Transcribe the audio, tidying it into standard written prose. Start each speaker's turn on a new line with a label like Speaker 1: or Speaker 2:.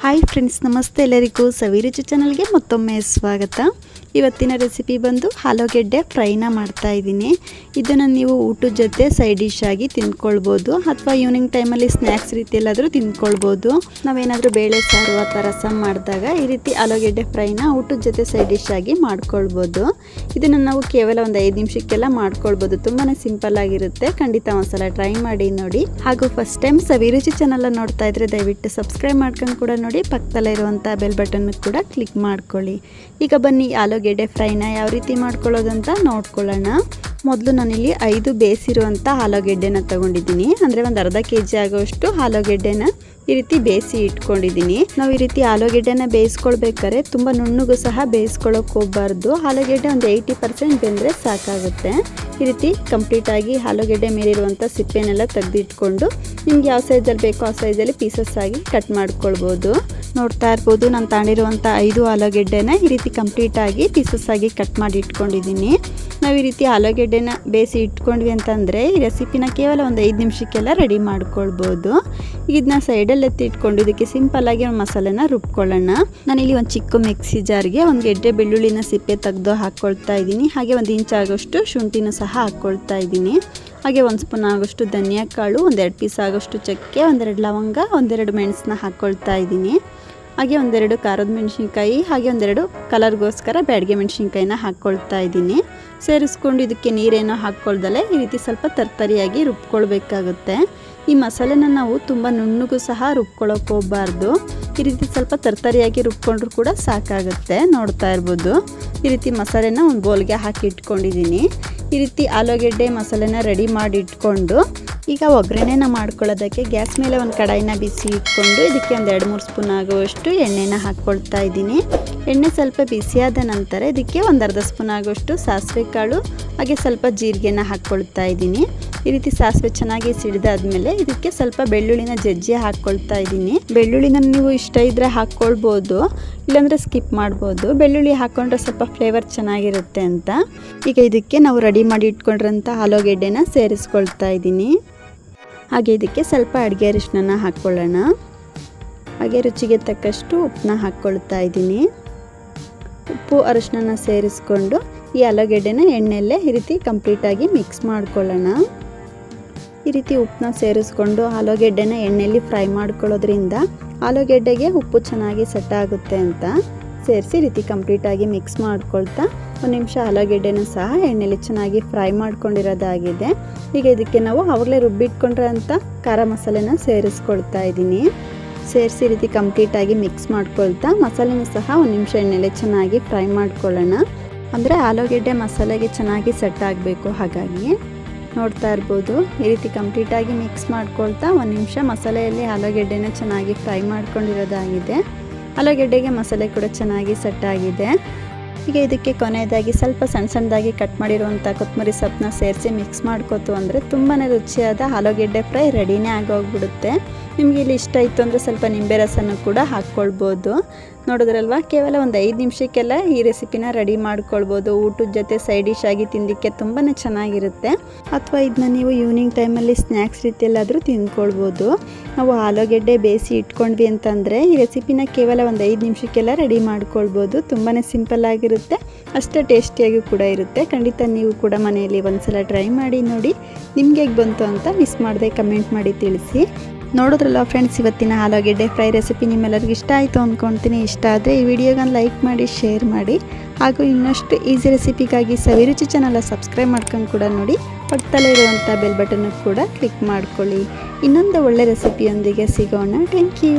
Speaker 1: Hi friends, ನಮಸ್ತೆ ಎಲ್ಲರಿಗೂ. ಸವಿರುಚಿ ಚಾನಲ್ಗೆ ಮತ್ತೊಮ್ಮೆ ಸ್ವಾಗತ. ಇವತ್ತಿನ ರೆಸಿಪಿ ಬಂದು ಆಲೂಗೆಡ್ಡೆ ಫ್ರೈನ ಮಾಡ್ತಾ ಇದ್ದೀನಿ. ಇದನ್ನು ನೀವು ಊಟದ ಜೊತೆ ಸೈಡ್ ಡಿಶ್ ಆಗಿ ತಿಂದ್ಕೊಳ್ಬೋದು ಅಥವಾ ಈವ್ನಿಂಗ್ ಟೈಮಲ್ಲಿ ಸ್ನ್ಯಾಕ್ಸ್ ರೀತಿಯಲ್ಲಾದರೂ ತಿಂದ್ಕೊಳ್ಬೋದು. ನಾವೇನಾದರೂ ಬೇಳೆ ಸಾರು ಅಥವಾ ರಸಮ್ ಮಾಡಿದಾಗ ಈ ರೀತಿ ಆಲೂಗೆಡ್ಡೆ ಫ್ರೈನ ಊಟದ ಜೊತೆ ಸೈಡ್ ಡಿಶ್ ಆಗಿ ಮಾಡ್ಕೊಳ್ಬೋದು. ಇದನ್ನು ನಾವು ಕೇವಲ ಒಂದು 5 ನಿಮಿಷಕ್ಕೆಲ್ಲ ಮಾಡ್ಕೊಳ್ಬೋದು. ತುಂಬಾ ಸಿಂಪಲ್ ಆಗಿರುತ್ತೆ. ಖಂಡಿತ ಒಂದ್ಸಲ ಟ್ರೈ ಮಾಡಿ ನೋಡಿ. ಹಾಗೂ ಫಸ್ಟ್ ಟೈಮ್ ಸವಿರುಚಿ ಚಾನಲ್ ನೋಡ್ತಾ ಇದ್ರೆ ದಯವಿಟ್ಟು ಸಬ್ಸ್ಕ್ರೈಬ್ ಮಾಡ್ಕೊಂಡು ಕೂಡ ನೋಡಿ. ಪಕ್ಕದಲ್ಲೇ ಇರುವಂಥ ಬೆಲ್ ಬಟನ್ ಕೂಡ ಕ್ಲಿಕ್ ಮಾಡ್ಕೊಳ್ಳಿ. ಈಗ ಬನ್ನಿ ಆಲೂಗೆಡ್ಡೆ ಫ್ರೈನ ಯಾವ ರೀತಿ ಮಾಡ್ಕೊಳ್ಳೋದಂತ ನೋಡ್ಕೊಳ್ಳೋಣ. ಮೊದಲು ನಾನಿಲ್ಲಿ 5 ಬೇಯಿಸಿರುವಂಥ ಆಲೂಗೆಡ್ಡೆನ ತಗೊಂಡಿದ್ದೀನಿ. ಅಂದರೆ ಒಂದು ಅರ್ಧ kg ಆಗೋಷ್ಟು ಆಲೂಗೆಡ್ಡೆನ ಈ ರೀತಿ ಬೇಯಿಸಿ ಇಟ್ಕೊಂಡಿದ್ದೀನಿ. ನಾವು ಈ ರೀತಿ ಆಲೂಗೆಡ್ಡೆನ ಬೇಯಿಸ್ಕೊಳ್ಬೇಕಾದ್ರೆ ತುಂಬ ನುಣ್ಣಗೂ ಸಹ ಬೇಯಿಸ್ಕೊಳ್ಳೋಕೆ ಹೋಗಬಾರ್ದು. ಆಲೂಗೆಡ್ಡೆ ಒಂದು 80% ಬೆಂದರೆ ಸಾಕಾಗುತ್ತೆ. ಈ ರೀತಿ ಕಂಪ್ಲೀಟಾಗಿ ಆಲೂಗೆಡ್ಡೆ ಮೇಲಿರುವಂಥ ಸಿಪ್ಪೆನೆಲ್ಲ ತೆಗೆದಿಟ್ಕೊಂಡು ನಿಮ್ಗೆ ಯಾವ ಸೈಜಲ್ಲಿ ಬೇಕೋ ಆ ಸೈಜಲ್ಲಿ ಪೀಸಸ್ ಆಗಿ ಕಟ್ ಮಾಡ್ಕೊಳ್ಬೋದು. ನೋಡ್ತಾ ಇರ್ಬೋದು, ನಾನು ತಗೊಂಡಿರುವಂಥ 5 ಆಲೂಗೆಡ್ಡೆನ ಈ ರೀತಿ ಕಂಪ್ಲೀಟಾಗಿ ಪೀಸಸ್ ಆಗಿ ಕಟ್ ಮಾಡಿ ಇಟ್ಕೊಂಡಿದ್ದೀನಿ. ನಾವು ಈ ರೀತಿ ಆಲೂಗೆಡ್ಡೆನ ಬೇಯಿಸಿ ಇಟ್ಕೊಂಡ್ವಿ ಅಂತಂದರೆ ಈ ರೆಸಿಪಿನ ಕೇವಲ ಒಂದು 5 ನಿಮಿಷಕ್ಕೆಲ್ಲ ರೆಡಿ ಮಾಡ್ಕೊಳ್ಬೋದು. ಇದನ್ನ ಸೈಡಲ್ಲಿ ಎತ್ತಿ ಇಟ್ಕೊಂಡು ಇದಕ್ಕೆ ಸಿಂಪಲ್ಲಾಗಿ ಒಂದು ಮಸಾಲೆನ ರುಬ್ಕೊಳ್ಳೋಣ. ನಾನಿಲ್ಲಿ ಒಂದು ಚಿಕ್ಕ ಮಿಕ್ಸಿ ಜಾರ್ಗೆ ಒಂದು ಗೆಡ್ಡೆ ಬೆಳ್ಳುಳ್ಳಿನ ಸಿಪ್ಪೆ ತೆಗೆದು ಹಾಕ್ಕೊಳ್ತಾ ಇದ್ದೀನಿ. ಹಾಗೆ 1 ಇಂಚ್ ಆಗೋಷ್ಟು ಶುಂಠಿನ ಸಹ ಹಾಕ್ಕೊಳ್ತಾ ಇದ್ದೀನಿ. ಹಾಗೆ 1 ಸ್ಪೂನ್ ಆಗೋಷ್ಟು ಧನಿಯಾ ಕಾಳು, 1-2 ಪೀಸ್ ಆಗೋಷ್ಟು ಚಕ್ಕೆ, 1-2 ಲವಂಗ, 1-2 ಮೆಣಸನ್ನ ಹಾಕ್ಕೊಳ್ತಾ ಇದ್ದೀನಿ. ಹಾಗೆ 1-2 ಖಾರದ ಮೆಣಸಿನ್ಕಾಯಿ, ಹಾಗೆ 1-2 ಕಲರ್ಗೋಸ್ಕರ ಬ್ಯಾಡಗೆ ಮೆಣಸಿನ್ಕಾಯಿನ ಹಾಕ್ಕೊಳ್ತಾ ಇದ್ದೀನಿ. ಸೇರಿಸ್ಕೊಂಡು ಇದಕ್ಕೆ ನೀರೇನೋ ಹಾಕ್ಕೊಳ್ದಲೆ ಈ ರೀತಿ ಸ್ವಲ್ಪ ತರ್ತರಿಯಾಗಿ ರುಬ್ಕೊಳ್ಬೇಕಾಗುತ್ತೆ. ಈ ಮಸಾಲೆನ ನಾವು ತುಂಬ ನುಣ್ಣಗೂ ಸಹ ರುಬ್ಕೊಳ್ಳೋಕೆ ಹೋಗಬಾರ್ದು. ಈ ರೀತಿ ಸ್ವಲ್ಪ ತರ್ತರಿಯಾಗಿ ರುಬ್ಕೊಂಡ್ರೂ ಕೂಡ ಸಾಕಾಗುತ್ತೆ. ನೋಡ್ತಾ ಇರ್ಬೋದು, ಈ ರೀತಿ ಮಸಾಲೆನ ಒಂದು ಬೌಲ್ಗೆ ಹಾಕಿ ಇಟ್ಕೊಂಡಿದ್ದೀನಿ. ಈ ರೀತಿ ಆಲೂಗೆಡ್ಡೆ ಮಸಾಲೆನ ರೆಡಿ ಮಾಡಿ ಇಟ್ಕೊಂಡು ಈಗ ಒಗ್ಗರಣೆನ ಮಾಡ್ಕೊಳ್ಳೋದಕ್ಕೆ ಗ್ಯಾಸ್ ಮೇಲೆ ಒಂದು ಕಡಾಯಿನ ಬಿಸಿ ಇಟ್ಕೊಂಡು ಇದಕ್ಕೆ ಒಂದು 2-3 ಸ್ಪೂನ್ ಆಗುವಷ್ಟು ಎಣ್ಣೆನ ಹಾಕ್ಕೊಳ್ತಾ ಇದ್ದೀನಿ. ಎಣ್ಣೆ ಸ್ವಲ್ಪ ಬಿಸಿಯಾದ ನಂತರ ಇದಕ್ಕೆ ಒಂದು ಅರ್ಧ ಸ್ಪೂನ್ ಆಗುವಷ್ಟು ಸಾಸಿವೆ ಕಾಳು, ಹಾಗೆ ಸ್ವಲ್ಪ ಜೀರಿಗೆನ ಹಾಕ್ಕೊಳ್ತಾ ಇದ್ದೀನಿ. ಈ ರೀತಿ ಸಾಸಿವೆ ಚೆನ್ನಾಗಿ ಸಿಡಿದಾದ್ಮೇಲೆ ಇದಕ್ಕೆ ಸ್ವಲ್ಪ ಬೆಳ್ಳುಳ್ಳಿನ ಜಜ್ಜಿ ಹಾಕ್ಕೊಳ್ತಾ ಇದ್ದೀನಿ. ಬೆಳ್ಳುಳ್ಳಿನ ನೀವು ಇಷ್ಟ ಇದ್ದರೆ ಹಾಕ್ಕೊಳ್ಬೋದು, ಇಲ್ಲಾಂದರೆ ಸ್ಕಿಪ್ ಮಾಡ್ಬೋದು. ಬೆಳ್ಳುಳ್ಳಿ ಹಾಕ್ಕೊಂಡ್ರೆ ಸ್ವಲ್ಪ ಫ್ಲೇವರ್ ಚೆನ್ನಾಗಿರುತ್ತೆ ಅಂತ. ಈಗ ಇದಕ್ಕೆ ನಾವು ರೆಡಿ ಮಾಡಿ ಇಟ್ಕೊಂಡಿರೋಂಥ ಆಲೂಗೆಡ್ಡೆನ ಸೇರಿಸ್ಕೊಳ್ತಾ ಇದ್ದೀನಿ. ಹಾಗೆ ಇದಕ್ಕೆ ಸ್ವಲ್ಪ ಅಡುಗೆ ಅರಿಶಿನ ಹಾಕ್ಕೊಳ್ಳೋಣ. ಹಾಗೆ ರುಚಿಗೆ ತಕ್ಕಷ್ಟು ಉಪ್ಪನ್ನ ಹಾಕ್ಕೊಳ್ತಾ ಇದ್ದೀನಿ. ಉಪ್ಪು ಅರಿಶಿನ ಸೇರಿಸ್ಕೊಂಡು ಈ ಆಲೂಗೆಡ್ಡೆನ ಎಣ್ಣೆಯಲ್ಲೇ ಈ ರೀತಿ ಕಂಪ್ಲೀಟಾಗಿ ಮಿಕ್ಸ್ ಮಾಡ್ಕೊಳ್ಳೋಣ. ಈ ರೀತಿ ಉಪ್ಪನ್ನ ಸೇರಿಸ್ಕೊಂಡು ಆಲೂಗೆಡ್ಡೆನ ಎಣ್ಣೆಯಲ್ಲಿ ಫ್ರೈ ಮಾಡ್ಕೊಳ್ಳೋದ್ರಿಂದ ಆಲೂಗೆಡ್ಡೆಗೆ ಉಪ್ಪು ಚೆನ್ನಾಗಿ ಸೆಟ್ ಆಗುತ್ತೆ ಅಂತ ಸೇರಿಸಿ ಈ ರೀತಿ ಕಂಪ್ಲೀಟಾಗಿ ಮಿಕ್ಸ್ ಮಾಡ್ಕೊಳ್ತಾ 1 ನಿಮಿಷ ಆಲೂಗೆಡ್ಡೆನೂ ಸಹ ಎಣ್ಣೆಯಲ್ಲಿ ಚೆನ್ನಾಗಿ ಫ್ರೈ ಮಾಡ್ಕೊಂಡಿರೋದಾಗಿದೆ. ಈಗ ಇದಕ್ಕೆ ನಾವು ಆವಾಗಲೇ ರುಬ್ಬಿಟ್ಕೊಂಡಿರೋಂಥ ಖಾರ ಮಸಾಲೆನ ಸೇರಿಸ್ಕೊಳ್ತಾ ಇದ್ದೀನಿ. ಸೇರಿಸಿ ಈ ರೀತಿ ಕಂಪ್ಲೀಟಾಗಿ ಮಿಕ್ಸ್ ಮಾಡ್ಕೊಳ್ತಾ ಮಸಾಲೆನೂ ಸಹ 1 ನಿಮಿಷ ಎಣ್ಣೆಲೆ ಚೆನ್ನಾಗಿ ಫ್ರೈ ಮಾಡ್ಕೊಳ್ಳೋಣ. ಅಂದರೆ ಆಲೂಗೆಡ್ಡೆ ಮಸಾಲೆಗೆ ಚೆನ್ನಾಗಿ ಸೆಟ್ ಆಗಬೇಕು. ಹಾಗಾಗಿ ನೋಡ್ತಾ ಇರ್ಬೋದು, ಈ ರೀತಿ ಕಂಪ್ಲೀಟಾಗಿ ಮಿಕ್ಸ್ ಮಾಡ್ಕೊಳ್ತಾ 1 ನಿಮಿಷ ಮಸಾಲೆಯಲ್ಲಿ ಆಲೂಗೆಡ್ಡೆನ ಚೆನ್ನಾಗಿ ಫ್ರೈ ಮಾಡ್ಕೊಂಡಿರೋದಾಗಿದೆ. ಆಲೂಗೆಡ್ಡೆಗೆ ಮಸಾಲೆ ಕೂಡ ಚೆನ್ನಾಗಿ ಸೆಟ್ ಆಗಿದೆ. ಈಗ ಇದಕ್ಕೆ ಕೊನೆಯದಾಗಿ ಸ್ವಲ್ಪ ಸಣ್ಣದಾಗಿ ಕಟ್ ಮಾಡಿರುವಂಥ ಕೊತ್ತಂಬರಿ ಸೊಪ್ಪನ್ನ ಸೇರಿಸಿ ಮಿಕ್ಸ್ ಮಾಡ್ಕೊತು ಅಂದರೆ ತುಂಬಾ ರುಚಿಯಾದ ಆಲೂಗೆಡ್ಡೆ ಫ್ರೈ ರೆಡಿನೇ ಆಗೋಗ್ಬಿಡುತ್ತೆ. ನಿಮಗೆ ಇಲ್ಲಿ ಇಷ್ಟ ಇತ್ತು ಅಂದರೆ ಸ್ವಲ್ಪ ನಿಂಬೆ ರಸನೂ ಕೂಡ ಹಾಕ್ಕೊಳ್ಬೋದು. ನೋಡಿದ್ರಲ್ವ, ಕೇವಲ ಒಂದು 5 ನಿಮಿಷಕ್ಕೆಲ್ಲ ಈ ರೆಸಿಪಿನ ರೆಡಿ ಮಾಡ್ಕೊಳ್ಬೋದು. ಊಟದ ಜೊತೆ ಸೈಡ್ ಡಿಶ್ ಆಗಿ ತಿನ್ನಲಿಕ್ಕೆ ತುಂಬಾ ಚೆನ್ನಾಗಿರುತ್ತೆ. ಅಥವಾ ಇದನ್ನ ನೀವು ಈವ್ನಿಂಗ್ ಟೈಮಲ್ಲಿ ಸ್ನ್ಯಾಕ್ಸ್ ರೀತಿಯಲ್ಲಾದರೂ ತಿಂದ್ಕೊಳ್ಬೋದು. ನಾವು ಆಲೂಗೆಡ್ಡೆ ಬೇಯಿಸಿ ಇಟ್ಕೊಂಡ್ವಿ ಅಂತಂದರೆ ಈ ರೆಸಿಪಿನ ಕೇವಲ ಒಂದು 5 ನಿಮಿಷಕ್ಕೆಲ್ಲ ರೆಡಿ ಮಾಡ್ಕೊಳ್ಬೋದು. ತುಂಬಾ ಸಿಂಪಲ್ ಆಗಿರುತ್ತೆ, ಅಷ್ಟೇ ಟೇಸ್ಟಿಯಾಗಿ ಕೂಡ ಇರುತ್ತೆ. ಖಂಡಿತ ನೀವು ಕೂಡ ಮನೆಯಲ್ಲಿ ಒಂದ್ಸಲ ಟ್ರೈ ಮಾಡಿ ನೋಡಿ. ನಿಮ್ಗೆ ಹೇಗೆ ಬಂತು ಅಂತ ಮಿಸ್ ಮಾಡದೆ ಕಮೆಂಟ್ ಮಾಡಿ ತಿಳಿಸಿ. ನೋಡಿದ್ರಲ್ಲ ಫ್ರೆಂಡ್ಸ್, ಇವತ್ತಿನ ಆಲೂಗೆಡ್ಡೆ ಫ್ರೈ ರೆಸಿಪಿ ನಿಮ್ಮೆಲ್ಲರಿಗೂ ಇಷ್ಟ ಆಯಿತು ಅಂದ್ಕೊಳ್ತೀನಿ. ಇಷ್ಟ ಆದರೆ ಈ ವಿಡಿಯೋಗನ್ನು ಲೈಕ್ ಮಾಡಿ, ಶೇರ್ ಮಾಡಿ. ಹಾಗೂ ಇನ್ನಷ್ಟು ಈಸಿ ರೆಸಿಪಿಗಾಗಿ ಸವಿರುಚಿ ಚಾನಲ್ ಸಬ್ಸ್ಕ್ರೈಬ್ ಮಾಡ್ಕೊಂಡು ಕೂಡ ನೋಡಿ. ಪಕ್ಕದಲ್ಲೇ ಇರುವಂಥ ಬೆಲ್ ಬಟನ್ ಕೂಡ ಕ್ಲಿಕ್ ಮಾಡ್ಕೊಳ್ಳಿ. ಇನ್ನೊಂದು ಒಳ್ಳೆ ರೆಸಿಪಿಯೊಂದಿಗೆ ಸಿಗೋಣ. Thank you.